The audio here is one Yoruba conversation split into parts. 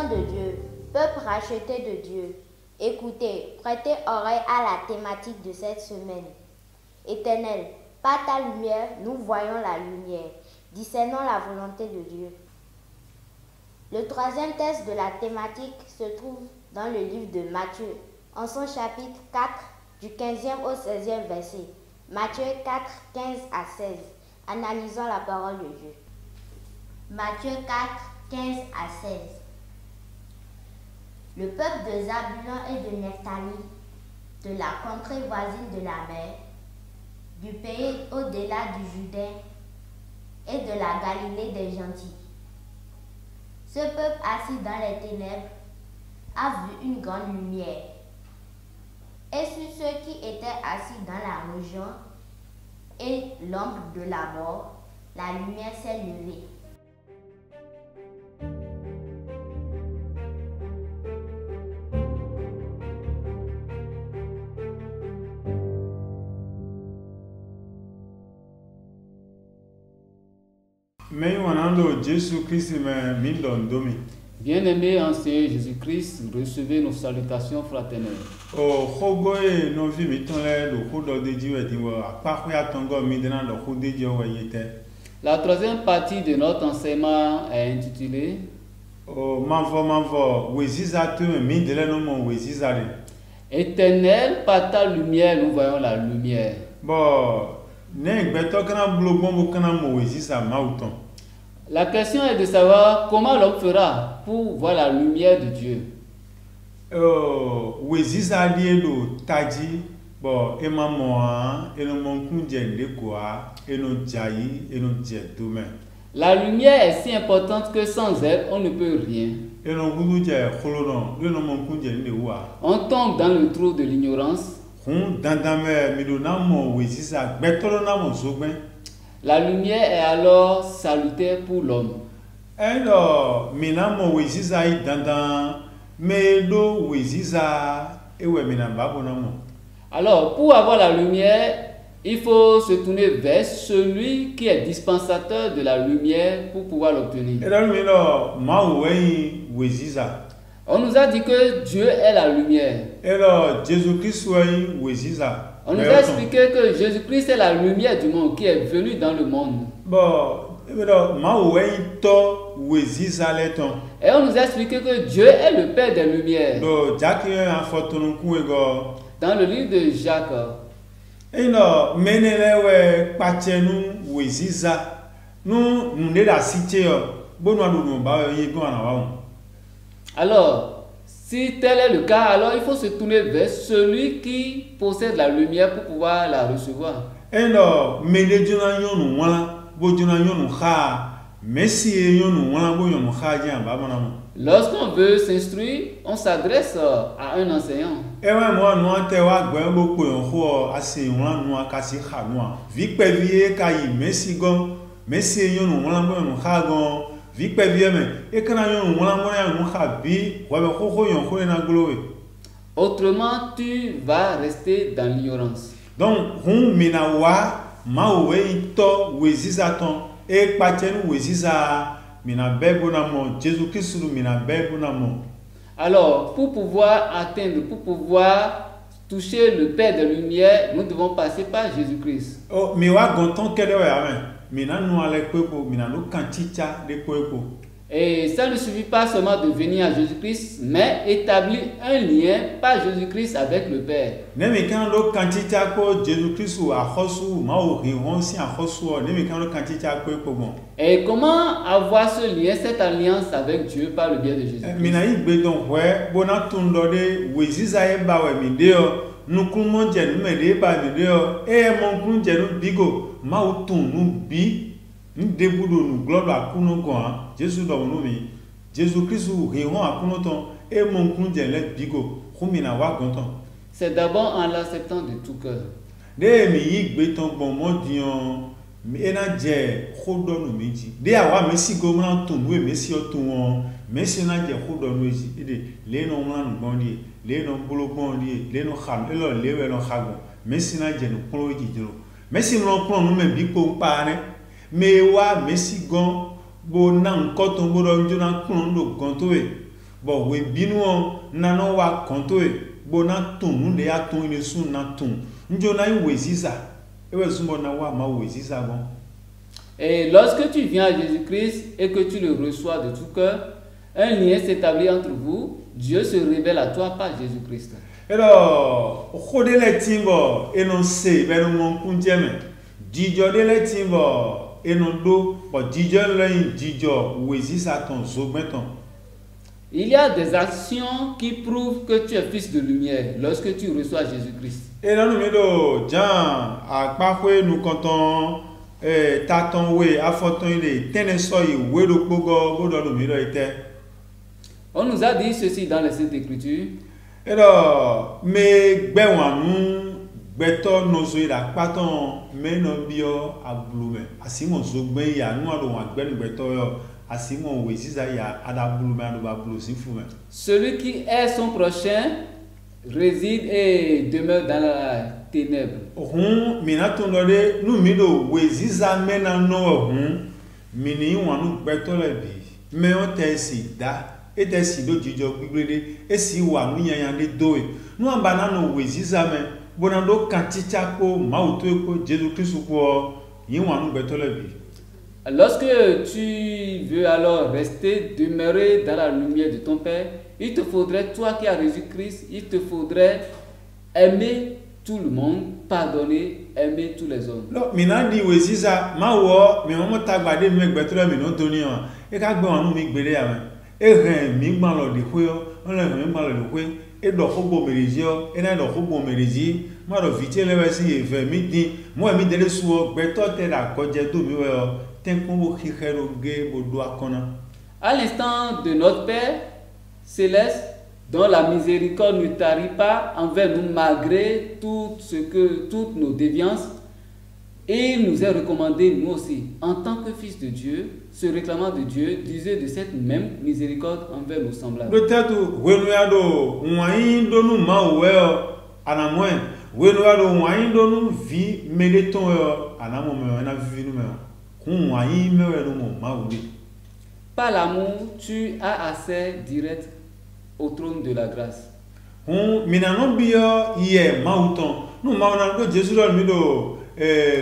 enfants de Dieu, peuple racheté de Dieu, écoutez, prêtez oreille à la thématique de cette semaine. Éternel, par ta lumière, nous voyons la lumière, discernons la volonté de Dieu. Le troisième texte de la thématique se trouve dans le livre de Matthieu, en son chapitre 4, du 15e au 16e verset. Matthieu 4, 15 à 16. Analysons la parole de Dieu. Matthieu 4, 15 à 16. Le peuple de Zabulon et de Nephtali, de la contrée voisine de la mer, du pays au-delà du Jourdain et de la Galilée des gentils. Ce peuple assis dans les ténèbres a vu une grande lumière. Et sur ceux qui étaient assis dans la région et l'ombre de la mort, la lumière s'est levée. Bien-aimés en Seigneur Jésus-Christ, recevez nos salutations fraternelles. La troisième partie de notre enseignement est intitulée Éternel, par ta lumière, nous voyons la lumière. La question est de savoir comment l'homme fera pour voir la lumière de Dieu. La lumière est si importante que sans elle, on ne peut rien. On tombe dans le trou de l'ignorance. La lumière est alors salutaire pour l'homme. Alors, pour avoir la lumière, il faut se tourner vers celui qui est dispensateur de la lumière pour pouvoir l'obtenir. On nous a dit que Dieu est la lumière. On nous a expliqué que Jésus-Christ est la lumière du monde qui est venu dans le monde. Et on nous a expliqué que Dieu est le Père des lumières. Dans le livre de Jacques. Alors, si tel est le cas, alors il faut se tourner vers celui qui possède la lumière pour pouvoir la recevoir. Lorsqu'on veut s'instruire, on s'adresse à un enseignant. Autrement, tu vas rester dans l'ignorance. Donc, alors, pour pouvoir atteindre, pour pouvoir toucher le Père de lumière, nous devons passer par Jésus-Christ. Et ça ne suffit pas seulement de venir à Jésus-Christ, mais établir un lien par Jésus-Christ avec le Père. Et comment avoir ce lien, cette alliance avec Dieu par le biais de Jésus-Christ? C'est d'abord en l'acceptant de tout cœur. bon we binu nana wa konto e bona tun nu de atun ni sun na tun njo na weziza ewe zumbo na wa ma weziza bon. Et lorsque tu viens à Jésus-Christ et que tu le reçois de tout cœur, un lien s'établit entre vous, Dieu se révèle à toi par Jésus-Christ. Alors, khode le timbo enonce be no mon kunjeme dijo de le timbo enondo bo dijo le dijo weziza ton zogbeton. Il y a des actions qui prouvent que tu es fils de lumière lorsque tu reçois Jésus-Christ. Et là, nous mettons Jean à parfois nous comptons taton we afoton ile tenesoyi we do pogo bodo nous mettons était. On nous a dit ceci dans les Saintes Écritures. Et là, mais gbewanu gbeto nozo ila paton me no bio ablume asimo zo gbe ya nu ado wa gbenu gbeto yo. Celui qui est son prochain réside et demeure dans la ténèbre. Lorsque tu veux alors rester, demeurer dans la lumière de ton Père, il te faudrait, toi qui as Jésus-Christ, il te faudrait aimer tout le monde, pardonner, aimer tous les hommes. À l'instant de notre Père céleste, dont la miséricorde ne tarit pas envers nous malgré toutes nos déviances, et il nous est recommandé, nous aussi, en tant que fils de Dieu, se réclamant de Dieu, d'user de cette même miséricorde envers nos semblables. Par l'amour, tu as accès direct au trône de la grâce.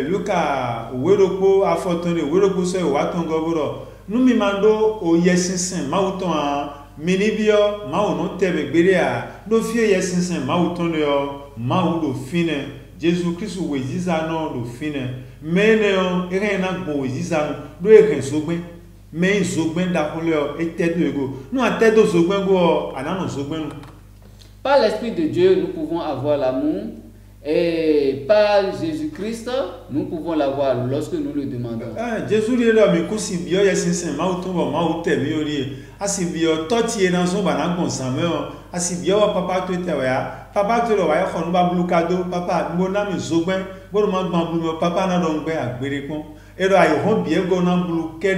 Luka weroko afotone weroko se watongo boro numi mando o yesinsin mauton a minibio mauno tebe gbere a do fie yesinsin mauton yo maudo fine Jesus Christ weziza no do fine mene o ere na gbo weziza no do ere sogben me sogben da kole o etedo ego no atedo sogben go anano sogben. Par l'Esprit de Dieu, nous pouvons avoir l'amour. Et par Jésus-Christ, nous pouvons l'avoir lorsque nous le demandons. Jésus est là, mais si bien il y a un mauton, mauté, mioli, asi bien toti dans son banan consommé, asi bien papa tu te voya, papa tu le voya, on va blocado, papa, mon ami zogben, bon man papa n'a donc bien à bérécon. Et là, il rend bien qu'on a bloqué,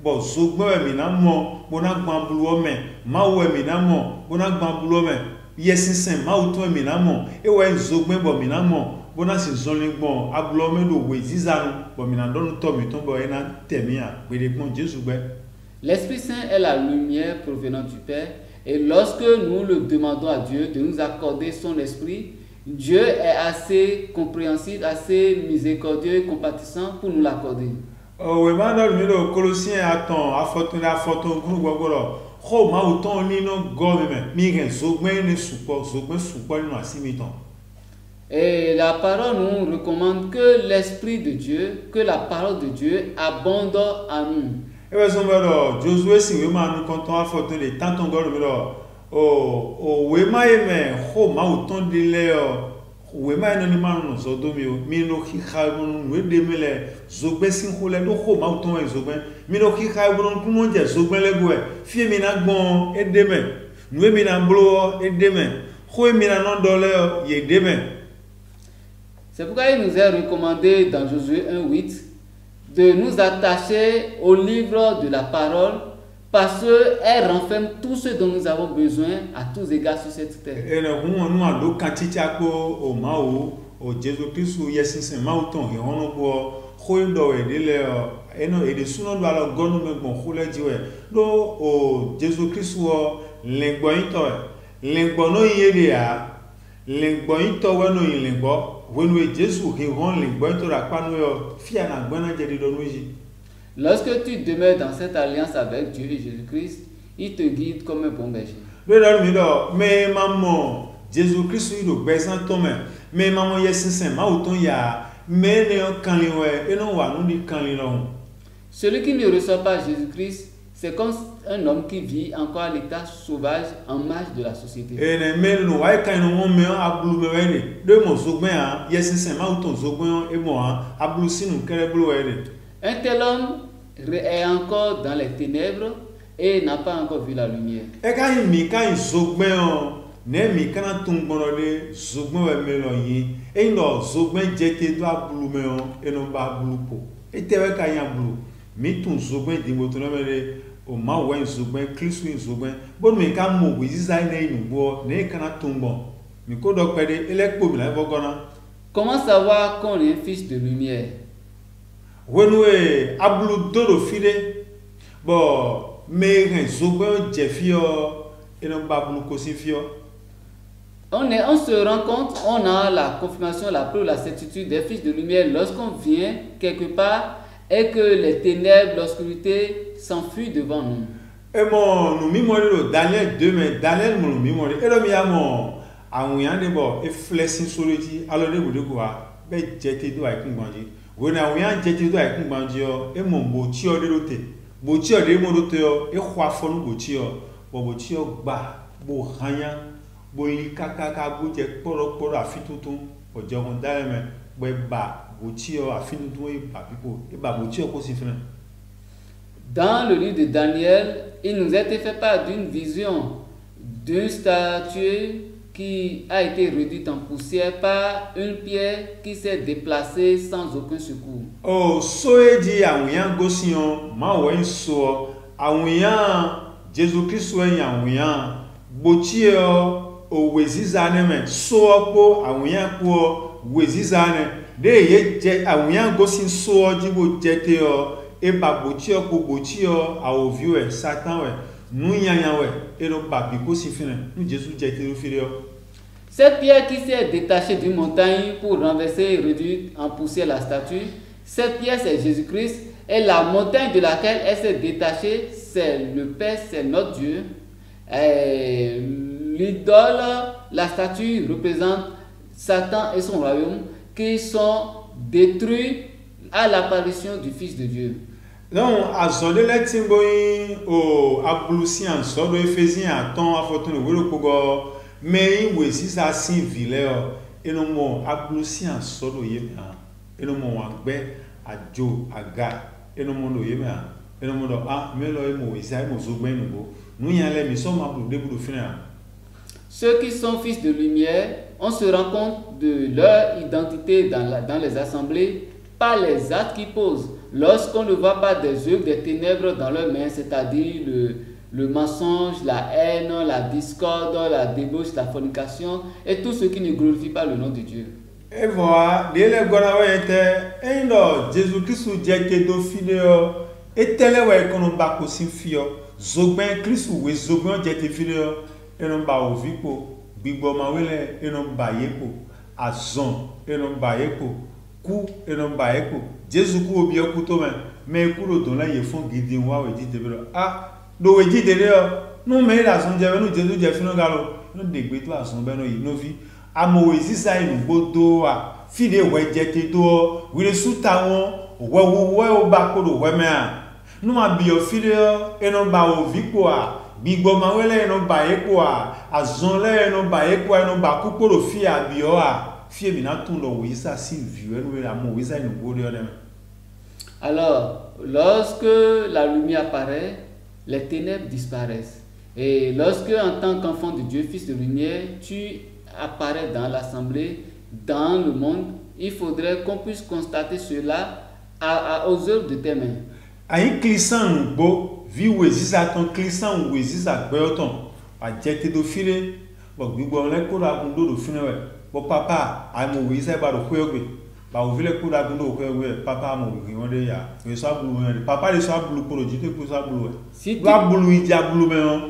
bon zogben, mais n'a mon, bon a gbamboulo, mais maou, mais n'a mon, bon a gbamboulo, mais. Yesinsin mauton minamo e wa zogben bo minamo bona si zonle bon ablome do wezizanu bo minandon to mi ton bo ena temia gbede pon Jésus gbe. L'Esprit Saint est la lumière provenant du Père et lorsque nous le demandons à Dieu de nous accorder son esprit, Dieu est assez compréhensif, assez miséricordieux et compatissant pour nous l'accorder. We manda mi do Colossiens aton afoton groupe gogoro. Et la parole nous recommande que l'Esprit de Dieu, que la parole de Dieu abonde en nous. Wema eno ni manu zodomi o mino khikhaibun we demele zogbe sin khole do kho mauton e zogbe mino khikhaibun ku monje zogbe legwe fie mi na gbon edeme nuwe mi na blo edeme kho mi na non dole ye deme. C'est pourquoi il nous est recommandé dans Josué 1:8 de nous attacher au livre de la parole parce qu'elle renferme tout ce dont nous avons besoin à tous égards sur cette terre. Et nous avons kantichako o mao o Jésus Christ yesinsin mauton he hono bo khoindo edele eno ede suno do ala gonu me bon khole jiwe do o Jésus Christ wo lengbo into lengbo no yede ya lengbo into weno lengbo wenu Jésus he hon lengbo into ra panu yo fia na gbona je di do nuji. Lorsque tu demeures dans cette alliance avec Dieu et Jésus-Christ, il te guide comme un bon berger. Le don mi do me maman Jésus-Christ il do gbesan to me maman yesinsen ma uton ya me ne kan liwe e no wa nu di kan li lo. Celui qui ne reçoit pas Jésus-Christ, c'est comme un homme qui vit encore à l'état sauvage en marge de la société. Ene me no wa kan no me ablu me we de mo zogben a yesinsen ma uton zogben e mo ablu sinu kere blu we. Un tel homme est encore dans les ténèbres et n'a pas encore vu la lumière. E ka mi kan zogben o ne mi kan tun gboro le zogben we me lo yin e no zogben jete do ablu me o e no ba ablu po e te we ka yan ablu mi tun zogben di mo tun me le o ma we zogben Kristu zogben bo mi ka mo we zai ne inu bo ne kan tun bo mi ko do pede ele po mi la bo gona. Comment savoir qu'on est fils de lumière? Wenu e ablu do fide bo me ren zogben je fio e no ba ablu ko si fio. On se rend compte, on a la confirmation, la preuve, la certitude des fils de lumière lorsqu'on vient quelque part et que les ténèbres, l'obscurité s'enfuient devant nous. Et mon nous mimori Daniel 2 mais Daniel mon mimori et le mi amo awon yan de bo e flexing soloji alors de bude ko wa be jete do ai kun gbanji wo na awon yan jete do ai kun gbanji o e mo bo ti o de lote bo ti o de mo lote o e kwa fonu bo ti o bo ti o gba bo hanya bo li kaka bo je poro afitutun o je won dare me bo ba bo ti o afitutun e ba pipo e ba bo ti o ko si fun. Dans le livre de Daniel, il nous a été fait part d'une vision d'une statue qui a été réduite en poussière par une pierre qui s'est déplacée sans aucun secours. Oh, soeji awuyan gosion ma wen so awuyan Jésus-Christ wen awuyan bochi o wezizane me so po awuyan ko wezizane de ye je awuyan gosin so jibo jete o e ba bochi o ko bochi o awo view Satan we nu yanya we e no ba bi ko si fine nu Jésus jete ro fire o. Cette pierre qui s'est détachée d'une montagne pour renverser et réduire en poussière la statue, cette pierre c'est Jésus-Christ et la montagne de laquelle elle s'est détachée, c'est le Père, c'est notre Dieu. L'idole, la statue représente Satan et son royaume qui sont détruits à l'apparition du Fils de Dieu. Donc, azole le timboyi o ablusian so do Ephésiens ton afotun woro kogo me we si sa sin vile o eno mo ablusian so do ye na eno mo wa gbe ajo aga eno mo do ye na eno mo do me lo e mo we sai mo so gbe nu bo nu yan le mi so ma blu de blu fina. Ceux qui sont fils de lumière, on se rend compte de leur identité dans les assemblées par les actes qu'ils posent. Lorsqu'on ne voit pas des œuvres des ténèbres dans leurs mains, c'est-à-dire le mensonge, la haine, la discorde, la débauche, la fornication et tout ce qui ne glorifie pas le nom de Dieu. Et voilà, dès le Jésus-Christ jete do fideo et tele wa kono ba ko sin fio zogben Christ we zogben jete fideo eno ba ovipo gbigbo ma wele eno ba yepo azon eno ba yepo ku eno ba yepo Jésus ku obi oku to me ku ro don la ye fun gidi wa we jide be do we jide le o no me la son je no Jésus je finu galo no de gbe to asun be no yi no fi amowe sisa inu gbodo wa fide we jete do we le suta won we o ba ko do we me a no ma bi o fide eno ba o vipo a gbigbo ma wele eno ba epo a azon le eno ba epo eno ba ku poro fi abi o a fi mi na tun lo we sa sin view eno la mo we sa inu gbodo o dem. Alors, lorsque la lumière apparaît, les ténèbres disparaissent. Et lorsque, en tant qu'enfant de Dieu, fils de lumière, tu apparais dans l'assemblée, dans le monde, il faudrait qu'on puisse constater cela aux œuvres de tes mains. Ayi klisan bo vi wezisa ton klisan wezisa gbeoton a jete do file bo gbigbo le ko ra gundo do fine we bo papa ai mo wezisa ba do kwegbe ba o vile ko ra gundo kwegbe papa mo wi won de ya we so bulu we papa le so bulu ko jite ko so bulu we si ba bulu ija bulu me on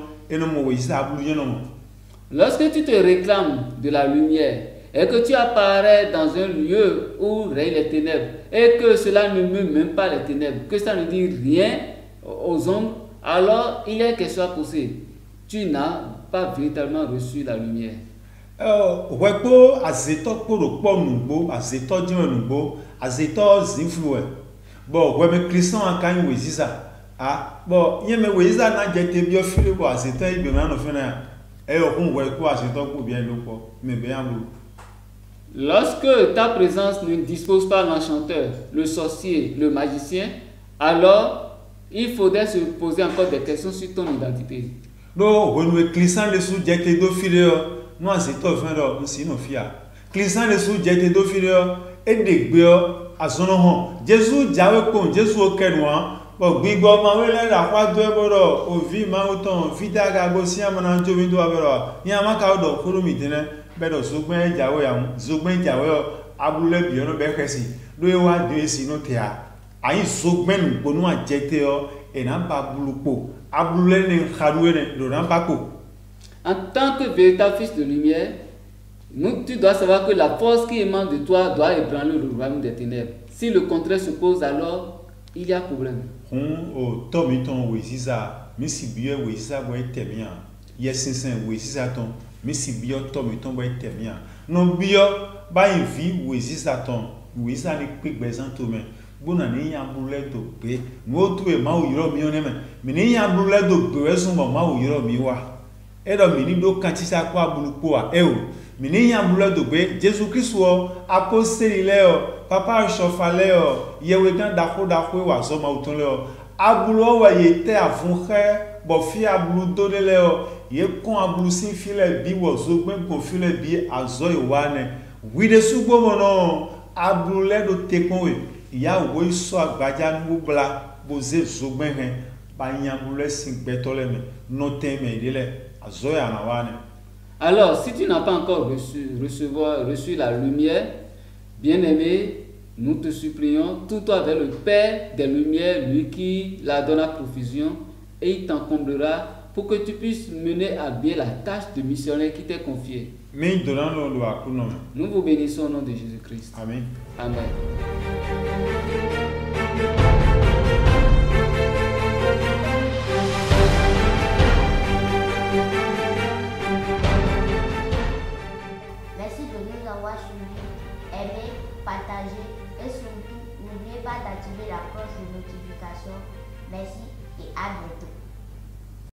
Lorsque tu te réclames de la lumière et que tu apparais dans un lieu où règnent les ténèbres et que cela ne meut même pas les ténèbres, que ça ne dit rien aux hommes, alors il est que soit poussé. Tu n'as pas véritablement reçu la lumière. Wekpo azeto kporo kpo nugbo azeto dime nugbo azeto zinfluwe bo weme Christian akan weziza bo yeme weziza na jete bio file bo azeto ibe ma no fena okun wekpo azeto ko bien lopo me be ambu. Lorsque ta présence ne dispose pas l'enchanteur, le sorcier, le magicien, alors il faudrait se poser encore des questions sur ton identité. No wenu Christian le su jete do file no azeto fero nsi no fia Christian le su jete do file edegbe azono hon Jésus jawe ko Jésus okenwa bo gbigbo ma wele ra kwa do eboro ovi ma uton vida ga go si amana jo mi do abero ni amaka odo kuru mi tene bedo zugben jawe ya zugben jawe abule bi ono be kesi do e wa do esi no tia ayi zugben gbonu ajete o e na ba bulupo abule ni kharuwe ne do na ba ko. En tant que véritable fils de lumière, tu dois savoir que la force qui émane de toi doit ébranler le royaume des ténèbres. Si le contraire se pose, alors il y a problème. Tomiton weziza misi biyo weziza bo etemia yesinsen weziza ton misi biyo tomiton bo etemia no biyo ba invi weziza ton weziza ni pegbezan to me bona ni yambule to pe mo tu e ma o yiro mi oneme mi ni yambule do pe wesun mo ma o yiro mi wa edo mi ni do kan ti sa kwa bulupo a mi ni yambule do pe Jesus Christ o apostoli le o papa chofale o yewe kan dako wa so ma uton le o abulu wa yete afunche bo fi abulu do le o ye kon abulu sin file bi wo so gbe kon file bi azo iwane wi de sugbo mo no abulu le do tekon we iya wo iso agbaja nu bla bo ze so gbe hen ba yambule sin gbe to le me no teme ile azo ya na wane. Alors, si tu n'as pas encore reçu la lumière, bien-aimé, nous te supplions, tourne-toi vers le Père des Lumières, lui qui la donne à profusion, et il t'encombrera pour que tu puisses mener à bien la tâche de missionnaire qui t'est confiée. Nous vous bénissons au nom de Jésus-Christ. Amen. Amen. Merci de nous avoir suivis. Aimez, partagez et surtout, n'oubliez pas d'activer la cloche de notification. Merci et à bientôt.